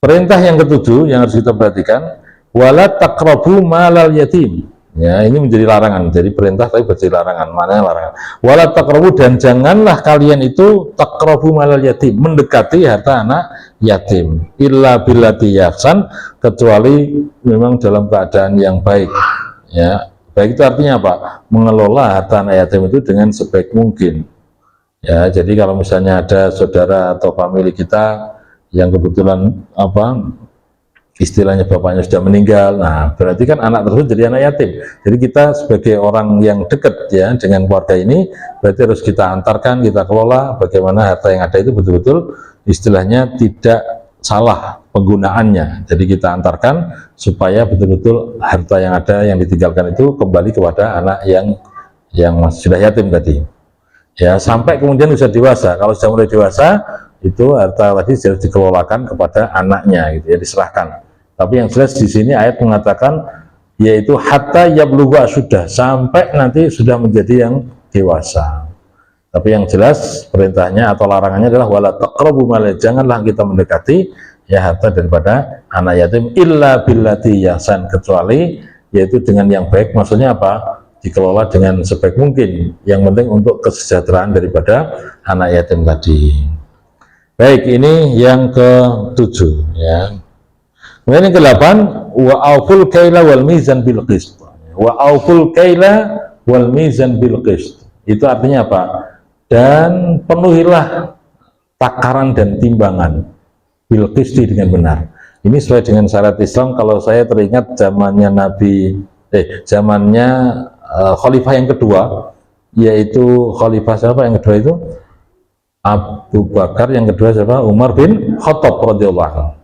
Perintah yang ketujuh yang harus kita perhatikan, wala taqrabu malal yatim. Ya, ini menjadi larangan. Jadi perintah tapi menjadi larangan. Mana larangan? Wala taqrabu, dan janganlah kalian itu taqrabu malal yatim, mendekati harta anak yatim. Illa billati yahsan, kecuali memang dalam keadaan yang baik. Ya, baik itu artinya apa? Mengelola harta anak yatim itu dengan sebaik mungkin. Ya, jadi kalau misalnya ada saudara atau famili kita yang kebetulan istilahnya bapaknya sudah meninggal, nah berarti kan anak tersebut jadi anak yatim. Jadi kita sebagai orang yang dekat ya dengan keluarga ini, berarti harus kita antarkan, kita kelola bagaimana harta yang ada itu betul-betul istilahnya tidak salah penggunaannya. Jadi kita antarkan supaya betul-betul harta yang ada yang ditinggalkan itu kembali kepada anak yang sudah yatim tadi. Ya, sampai kemudian bisa dewasa. Kalau sudah mulai dewasa, itu harta tadi harus dikelolakan kepada anaknya, gitu ya, diserahkan. Tapi yang jelas di sini ayat mengatakan, yaitu hatta yablugha asyuddah, sampai nanti sudah menjadi yang dewasa. Tapi yang jelas perintahnya atau larangannya adalah wala taqrabu mal, janganlah kita mendekati ya harta daripada anak yatim illa billati yahsan, kecuali yaitu dengan yang baik. Maksudnya apa? Dikelola dengan sebaik mungkin, yang penting untuk kesejahteraan daripada anak yatim tadi. Baik, ini yang ke-7 ya. Kemudian yang ke-8, wa auful kaila wal mizan bil qist. Wa auful kaila wal mizan bil qist. Itu artinya apa? Dan penuhilah takaran dan timbangan bil qisti dengan benar. Ini sesuai dengan syariat Islam. Kalau saya teringat zamannya zamannya khalifah yang kedua, yaitu khalifah siapa yang kedua itu? Abu Bakar, yang kedua siapa? Umar bin Khattab radhiyallahu anhu.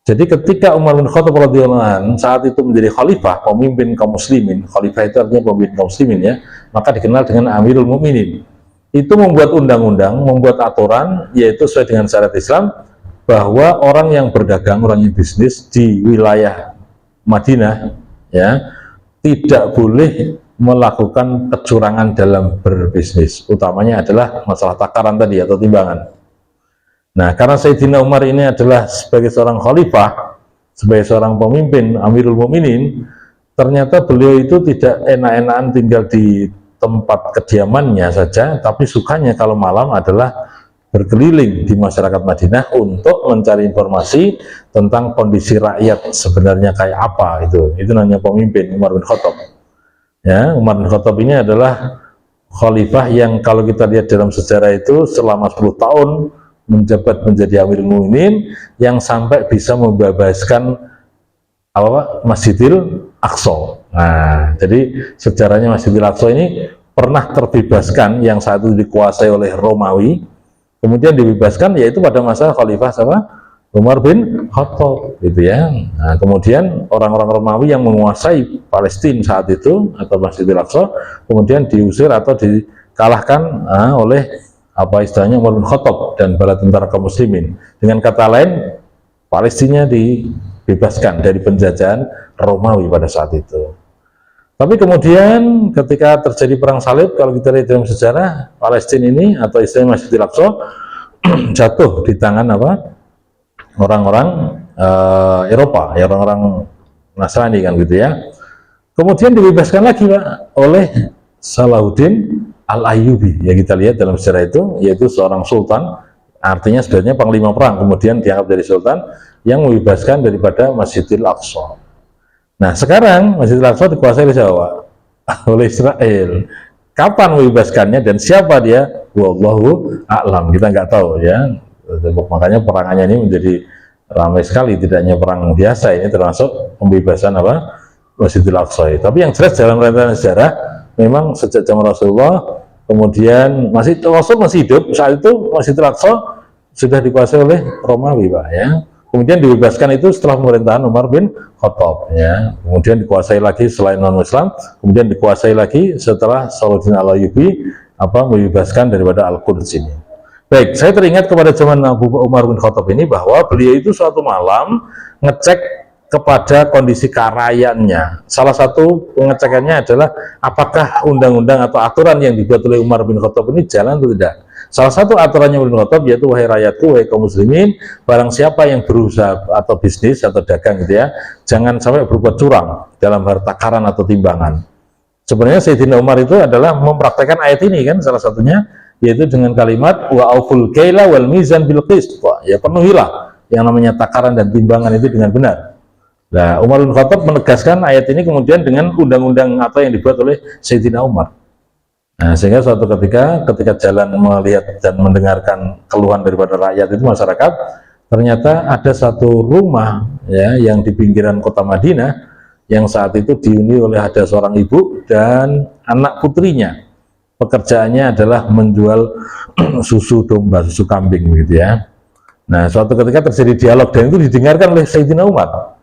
Jadi ketika Umar bin Khattab radhiyallahu anhu saat itu menjadi khalifah, pemimpin kaum muslimin, khalifah itu artinya pemimpin kaum muslimin ya, maka dikenal dengan Amirul Mukminin. Itu membuat undang-undang, membuat aturan, yaitu sesuai dengan syariat Islam, bahwa orang yang berdagang, orang yang bisnis di wilayah Madinah, ya, tidak boleh melakukan kecurangan dalam berbisnis. Utamanya adalah masalah takaran tadi atau timbangan. Nah, karena Sayyidina Umar ini adalah sebagai seorang khalifah, sebagai seorang pemimpin Amirul Mukminin, ternyata beliau itu tidak enak-enakan tinggal di tempat kediamannya saja, tapi sukanya kalau malam adalah berkeliling di masyarakat Madinah untuk mencari informasi tentang kondisi rakyat sebenarnya kayak apa. Itu namanya pemimpin Umar bin Khattab. Ya, Umar bin Khattab ini adalah khalifah yang kalau kita lihat dalam sejarah itu selama 10 tahun menjabat menjadi Amirul Mukminin yang sampai bisa membebaskan Masjidil Aqsa. Nah, jadi sejarahnya Masjidil Aqsa ini pernah terbebaskan yang saat itu dikuasai oleh Romawi, kemudian dibebaskan yaitu pada masa Khalifah sama Umar bin Khattab, gitu ya. Nah, kemudian orang-orang Romawi yang menguasai Palestina saat itu atau Masjidil Aqsa kemudian diusir atau dikalahkan oleh istilahnya Umar bin Khattab dan bala tentara kaum muslimin. Dengan kata lain, Palestina dibebaskan dari penjajahan Romawi pada saat itu. Tapi kemudian ketika terjadi perang salib, kalau kita lihat dalam sejarah, Palestina ini atau istilahnya Masjidil Aqsa jatuh di tangan orang-orang Eropa, ya, orang-orang Nasrani kan gitu ya. Kemudian dibebaskan lagi Pak oleh Salahuddin Al-Ayyubi, ya kita lihat dalam sejarah itu, yaitu seorang sultan, artinya sebenarnya panglima perang, kemudian dianggap dari sultan yang membebaskan daripada Masjidil Aqsa. Nah, sekarang Masjidil Aqsa dikuasai oleh siapa? Oleh Israel. Kapan membebaskannya dan siapa dia? Wallahu a'lam, kita nggak tahu ya. Makanya perangannya ini menjadi ramai sekali, tidak hanya perang biasa, ini termasuk pembebasan Masjidil Aqsa. Tapi yang jelas dalam rentetan sejarah, memang sejak zaman Rasulullah, kemudian Rasul masih hidup saat itu, Masjidil Aqsa sudah dikuasai oleh Romawi Pak ya. Kemudian dibebaskan itu setelah pemerintahan Umar bin Khattab ya. Kemudian dikuasai lagi selain non-Islam, kemudian dikuasai lagi setelah Salahuddin Al-Ayyubi membebaskan daripada Al-Quds ini. Baik, saya teringat kepada zaman Abu Umar bin Khattab ini bahwa beliau itu suatu malam ngecek kepada kondisi kerakyatannya. Salah satu pengecekannya adalah apakah undang-undang atau aturan yang dibuat oleh Umar bin Khattab ini jalan atau tidak. Salah satu aturannya Umar bin Khattab yaitu, wahai rakyatku, wahai kaum muslimin, barang siapa yang berusaha atau bisnis atau dagang gitu ya, jangan sampai berbuat curang dalam hal takaran atau timbangan. Sebenarnya Sayyidina Umar itu adalah mempraktekkan ayat ini kan, salah satunya yaitu dengan kalimat wa auful kaila wal mizan bil qist. Ya, penuhilah yang namanya takaran dan timbangan itu dengan benar. Nah, Umar bin Khattab menegaskan ayat ini kemudian dengan undang-undang atau yang dibuat oleh Sayyidina Umar. Nah, sehingga suatu ketika jalan melihat dan mendengarkan keluhan daripada rakyat itu, masyarakat, ternyata ada satu rumah ya yang di pinggiran kota Madinah yang saat itu dihuni oleh ada seorang ibu dan anak putrinya. Pekerjaannya adalah menjual susu domba, susu kambing gitu ya. Nah, suatu ketika terjadi dialog dan itu didengarkan oleh Sayyidina Umar.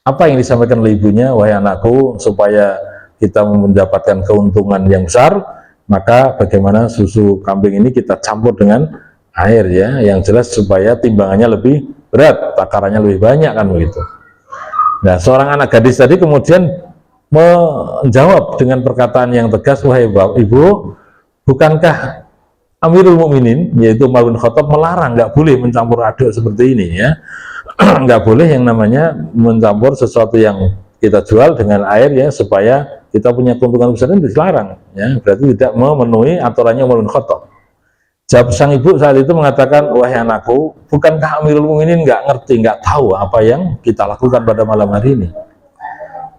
Apa yang disampaikan oleh ibunya? Wahai anakku, supaya kita mendapatkan keuntungan yang besar, maka bagaimana susu kambing ini kita campur dengan air ya, yang jelas supaya timbangannya lebih berat, takarannya lebih banyak kan begitu. Nah, seorang anak gadis tadi kemudian menjawab dengan perkataan yang tegas, wahai ibu, bukankah Amirul Mukminin yaitu Umar bin Khattab melarang nggak boleh mencampur aduk seperti ini ya, nggak boleh yang namanya mencampur sesuatu yang kita jual dengan air ya supaya kita punya keuntungan besar, itu dilarang ya, berarti tidak memenuhi aturannya Umar bin Khattab. Jawab sang ibu saat itu mengatakan, wahai anakku, bukankah Amirul Mukminin nggak ngerti, nggak tahu apa yang kita lakukan pada malam hari ini?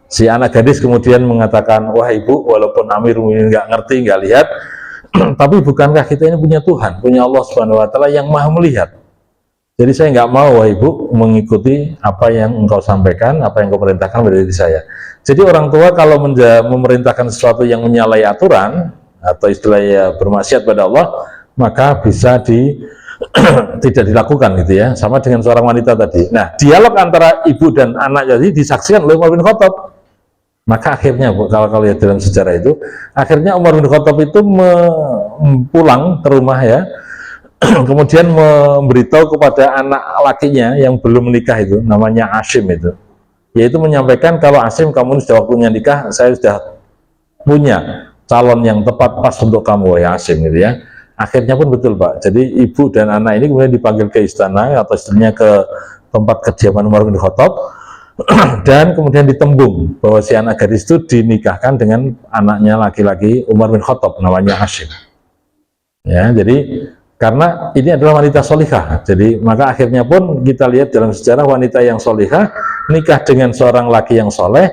Si anak gadis kemudian mengatakan, wahai ibu, walaupun Amirul Mukminin nggak ngerti, nggak lihat, tapi bukankah kita ini punya Tuhan, punya Allah Subhanahu Wa Taala yang maha melihat. Jadi saya nggak mau, wahai ibu, mengikuti apa yang engkau sampaikan, apa yang engkau perintahkan dari diri saya. Jadi orang tua kalau memerintahkan sesuatu yang menyalahi aturan atau istilahnya bermaksiat pada Allah, maka bisa tidak dilakukan gitu ya, sama dengan seorang wanita tadi. Nah, dialog antara ibu dan anak jadi disaksikan oleh Umar bin Khattab. Maka akhirnya kalau lihat dalam sejarah itu, akhirnya Umar bin Khattab itu pulang ke rumah ya, kemudian memberitahu kepada anak lakinya yang belum menikah itu, namanya Asim itu, yaitu menyampaikan kalau Asim, kamu sudah waktunya nikah, saya sudah punya calon yang tepat pas untuk kamu ya Asim gitu ya. Akhirnya pun betul Pak, jadi ibu dan anak ini kemudian dipanggil ke istana atau istrinya ke tempat kediaman Umar bin Khattab dan kemudian ditembung bahwa si anak gadis itu dinikahkan dengan anaknya laki-laki Umar bin Khattab namanya Hashim. Ya, jadi karena ini adalah wanita solihah, jadi maka akhirnya pun kita lihat dalam sejarah wanita yang solihah nikah dengan seorang laki yang soleh,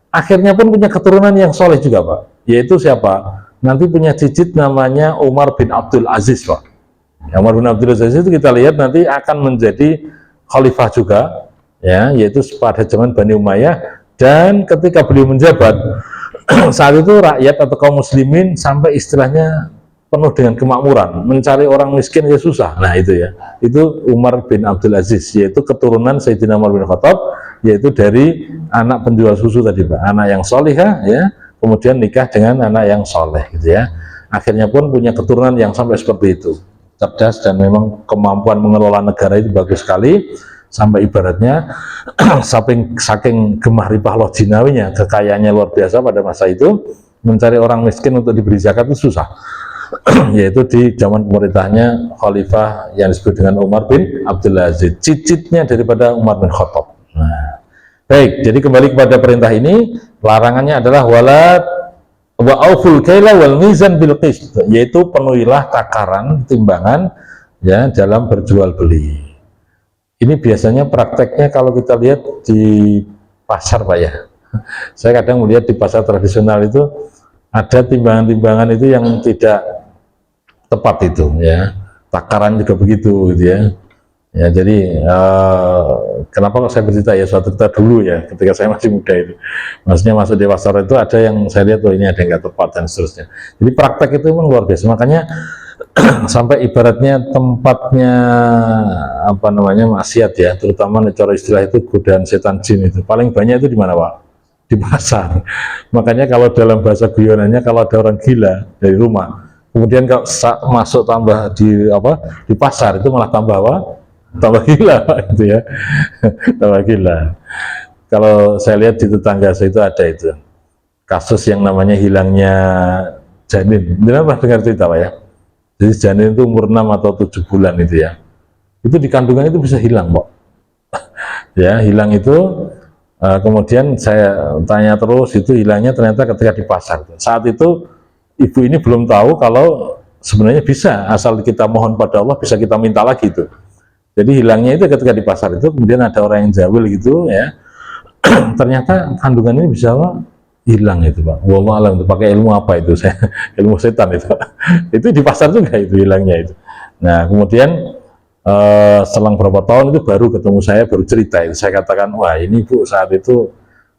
akhirnya pun punya keturunan yang soleh juga Pak. Yaitu siapa? Nanti punya cicit namanya Umar bin Abdul Aziz Pak. Ya, Umar bin Abdul Aziz itu kita lihat nanti akan menjadi khalifah juga. Ya, yaitu pada zaman Bani Umayyah, dan ketika beliau menjabat saat itu rakyat atau kaum muslimin sampai istilahnya penuh dengan kemakmuran, mencari orang miskin ya susah. Nah itu ya, itu Umar bin Abdul Aziz, yaitu keturunan Sayyidina Umar bin Khattab, yaitu dari anak penjual susu tadi Pak, anak yang solihah ya, kemudian nikah dengan anak yang soleh gitu ya. Akhirnya pun punya keturunan yang sampai seperti itu, cerdas, dan memang kemampuan mengelola negara itu bagus sekali. Sampai ibaratnya saking gemah ripah lojinawinya, kekayaannya luar biasa pada masa itu, mencari orang miskin untuk diberi zakat itu susah. Yaitu di zaman pemerintahnya khalifah yang disebut dengan Umar bin Abdul Aziz, cicitnya daripada Umar bin Khattab. Nah, baik, jadi kembali kepada perintah ini, larangannya adalah walat wa auful kaila wal mizan bil qist, yaitu penuhilah takaran timbangan ya dalam berjual beli. Ini biasanya prakteknya kalau kita lihat di pasar Pak ya. Saya kadang melihat di pasar tradisional itu ada timbangan-timbangan itu yang tidak tepat itu ya. Takaran juga begitu gitu ya. Ya jadi kenapa kok saya bercerita ya, suatu cerita dulu ya ketika saya masih muda itu. Maksudnya masuk di pasar itu ada yang saya lihat, oh ini ada yang nggak tepat dan seterusnya. Jadi praktek itu memang luar biasa. Makanya sampai ibaratnya tempatnya apa namanya maksiat ya, terutama cara istilah itu godaan setan jin itu paling banyak itu di mana Pak? Di pasar. Makanya kalau dalam bahasa guyonannya, kalau ada orang gila dari rumah, kemudian kalau masuk tambah di pasar itu malah tambah apa? Tambah gila Pak, itu ya. Tambah gila. Kalau saya lihat di tetangga saya itu ada itu kasus yang namanya hilangnya janin. Kenapa dengar cerita Pak ya? Jadi janin itu umur 6 atau 7 bulan itu ya, itu di kandungan itu bisa hilang Pak. Ya hilang itu, kemudian saya tanya terus, itu hilangnya ternyata ketika di pasar. Saat itu ibu ini belum tahu kalau sebenarnya bisa, asal kita mohon pada Allah bisa kita minta lagi itu. Jadi hilangnya itu ketika di pasar itu, kemudian ada orang yang jawil gitu ya, ternyata kandungan ini bisa hilang itu Pak. Wallahu alam, itu pakai ilmu apa itu, saya ilmu setan itu. Itu di pasar juga itu hilangnya itu. Nah kemudian selang berapa tahun itu baru ketemu saya, baru cerita itu. Saya katakan, wah ini Bu, saat itu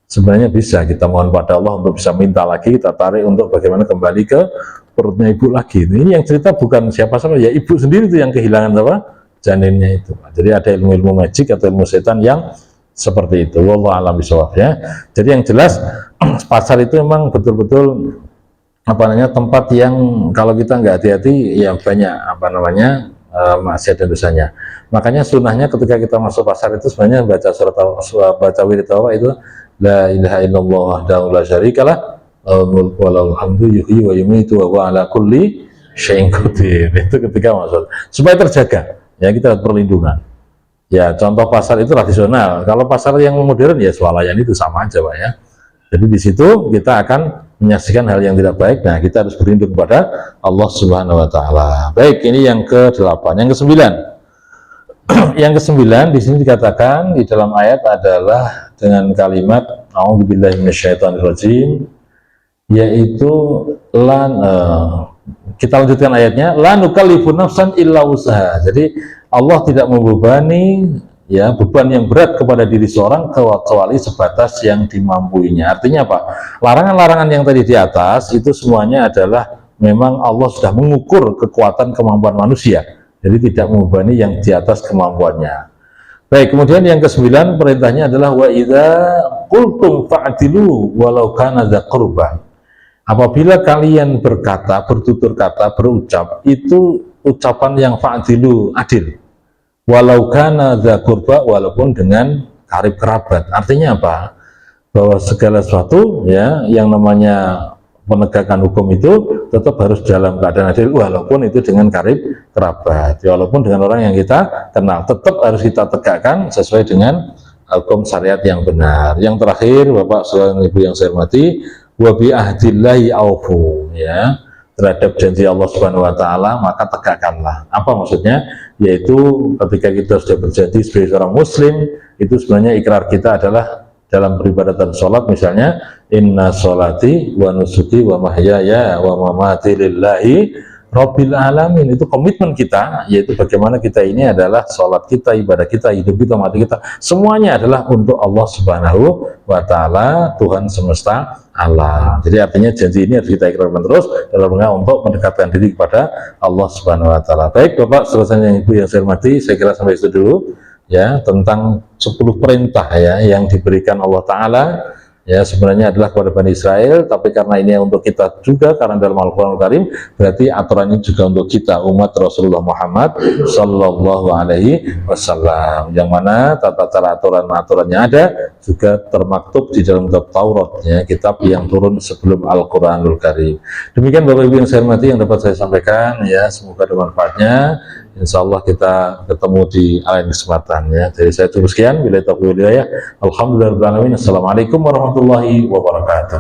sebenarnya bisa kita mohon pada Allah untuk bisa minta lagi, kita tarik untuk bagaimana kembali ke perutnya ibu lagi. Ini yang cerita bukan siapa-siapa, ya ibu sendiri itu yang kehilangan apa? Janinnya itu Pak. Jadi ada ilmu-ilmu magic atau ilmu setan yang seperti itu. Wallahu a'lam bishawab ya. Jadi yang jelas pasar itu memang betul-betul apa namanya tempat yang kalau kita nggak hati-hati ya banyak apa namanya maksiat dan dosanya. Makanya sunnahnya ketika kita masuk pasar itu sebenarnya baca baca wirid tawaf itu la ilaha illallah wahdahu la syarikalah walal hamdu yuhyi wa yumiitu wa huwa ala kulli syai'in qadir. Itu ketika masuk supaya terjaga ya, kita perlindungan. Ya contoh pasar itu tradisional. Kalau pasar yang modern ya swalayan itu sama aja Pak ya. Jadi di situ kita akan menyaksikan hal yang tidak baik. Nah kita harus berlindung kepada Allah Subhanahu Wa Taala. Baik, ini yang ke-8. Yang ke-9. Yang ke-9 di sini dikatakan di dalam ayat adalah dengan kalimat A'udzubillahi minasyaitonirrajim, yaitu kita lanjutkan ayatnya, la nukallifu nafsan illa usaha. Jadi Allah tidak membebani ya beban yang berat kepada diri seorang kecuali sebatas yang dimampuinya. Artinya apa? Larangan-larangan yang tadi di atas itu semuanya adalah memang Allah sudah mengukur kekuatan kemampuan manusia. Jadi tidak membebani yang di atas kemampuannya. Baik, kemudian yang ke-9 perintahnya adalah wa idza qultum fa'dilu walau kana dza qurbah. Apabila kalian berkata, bertutur kata, berucap, itu ucapan yang fa'dilu, adil. Walau kana dza qurba, walaupun dengan karib kerabat. Artinya apa? Bahwa segala sesuatu ya yang namanya penegakan hukum itu tetap harus dalam keadaan adil, walaupun itu dengan karib kerabat, walaupun dengan orang yang kita kenal, tetap harus kita tegakkan sesuai dengan hukum syariat yang benar. Yang terakhir, Bapak saudara Ibu yang saya hormati, wa bi ahdillahi aufu, ya, terhadap janji Allah Subhanahu wa taala maka tegakkanlah. Apa maksudnya? Yaitu ketika kita sudah berjanji sebagai seorang muslim, itu sebenarnya ikrar kita adalah dalam peribadatan sholat, misalnya inna sholati wa nusuki wa mahyaya wa mamati lillahi rabbil alamin. Itu komitmen kita, yaitu bagaimana kita ini adalah sholat kita, ibadah kita, hidup kita, mati kita, semuanya adalah untuk Allah Subhanahu wa taala, Tuhan semesta alam. Jadi artinya janji ini harus kita ikrarkan terus dalam rangka untuk mendekatkan diri kepada Allah Subhanahu wa taala. Baik Bapak, selesai yang Ibu yang saya hormati, saya kira sampai itu dulu ya tentang 10 perintah ya yang diberikan Allah taala. Ya sebenarnya adalah kepada Bani Israel, tapi karena ini untuk kita juga, karena dalam Al-Quran Al-Karim, berarti aturannya juga untuk kita, umat Rasulullah Muhammad Sallallahu Alaihi Wasallam, yang mana tata cara aturan-aturannya ada juga termaktub di dalam kitab Taurat, ya, kitab yang turun sebelum Al-Quranul Karim. Demikian Bapak Ibu yang saya hormati yang dapat saya sampaikan, ya semoga ada manfaatnya. Insya Allah kita ketemu di lain kesempatan ya. Jadi saya cukup sekian. Bila taufiq wal hidayah. Alhamdulillah. Assalamualaikum warahmatullahi wabarakatuh.